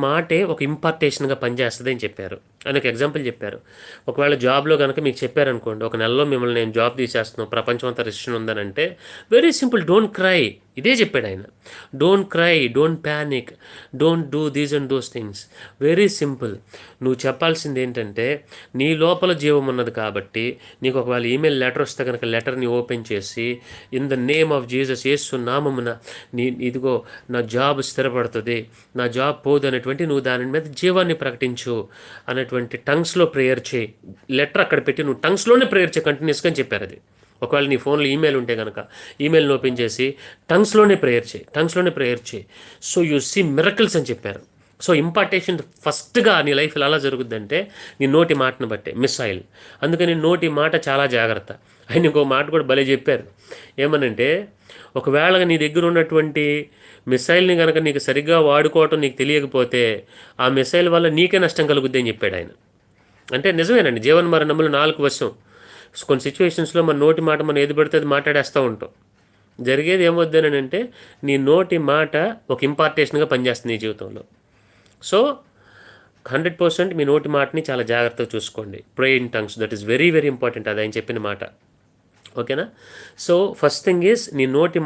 మాటే ఒక ఇంపార్టేషన్గా పనిచేస్తుంది అని చెప్పారు. ఆయన ఒక ఎగ్జాంపుల్ చెప్పారు. ఒకవేళ జాబ్లో కనుక మీకు చెప్పారనుకోండి, ఒక నెలలో మిమ్మల్ని నేను జాబ్ తీసేస్తున్నాను, ప్రపంచం అంతా రిస్ట్రిక్షన్ ఉందనంటే వెరీ సింపుల్, డోంట్ క్రై. ఇదే చెప్పాడు ఆయన. Don't cry, don't panic, don't do these and those things. Very simple. నువ్వు చెప్పాల్సింది ఏంటంటే, నీ లోపల జీవం ఉన్నది కాబట్టి నీకు ఒకవేళ ఈమెయిల్ లెటర్ వస్తే కనుక లెటర్ని ఓపెన్ చేసి, in the name of Jesus, యేసు నామమున ఇదిగో నా జాబ్ స్థిరపడుతుంది, నా జాబ్ పోదు అనేటువంటి నువ్వు దాని మీద జీవాన్ని ప్రకటించు అనేటువంటి టంగ్స్లో ప్రేయర్ చేయి. లెటర్ అక్కడ పెట్టి నువ్వు టంగ్స్లోనే ప్రేయర్ చేయి కంటిన్యూస్గా అని చెప్పారు. అది ఒకవేళ నీ ఫోన్లో ఈమెయిల్ ఉంటే కనుక ఈమెయిల్ని ఓపెన్ చేసి టంగ్స్లోనే ప్రేయర్ చేయి. సో యూ సీ మిరకల్స్ అని చెప్పారు. సో ఇంపార్టేషన్ ఫస్ట్గా నీ లైఫ్లో ఎలా జరుగుద్దంటే నీ నోటి మాటను బట్టే, మిస్సైల్. అందుకని నోటి మాట చాలా జాగ్రత్త. ఆయన ఇంకో మాట కూడా భలే చెప్పారు. ఏమనంటే, ఒకవేళ నీ దగ్గర ఉన్నటువంటి మిసైల్ని కనుక నీకు సరిగ్గా వాడుకోవటం నీకు తెలియకపోతే ఆ మిసైల్ వల్ల నీకే నష్టం కలుగుద్ది అని చెప్పాడు ఆయన. అంటే నిజమేనండి, జీవన మరణములు 4 వశం. కొన్ని సిచ్యువేషన్స్లో మన నోటి మాట మనం ఏది పడితే అది మాట్లాడేస్తూ ఉంటాం. జరిగేది ఏమొద్దని అంటే నీ నోటి మాట ఒక ఇంపార్టేషన్గా పనిచేస్తుంది నీ జీవితంలో. సో 100% మీ నోటి మాటని చాలా జాగ్రత్తగా చూసుకోండి. Pray in tongues, that is very very important. అది ఆయన చెప్పిన మాట. ఓకేనా? సో ఫస్ట్ థింగ్ ఈజ్ నీ నోటి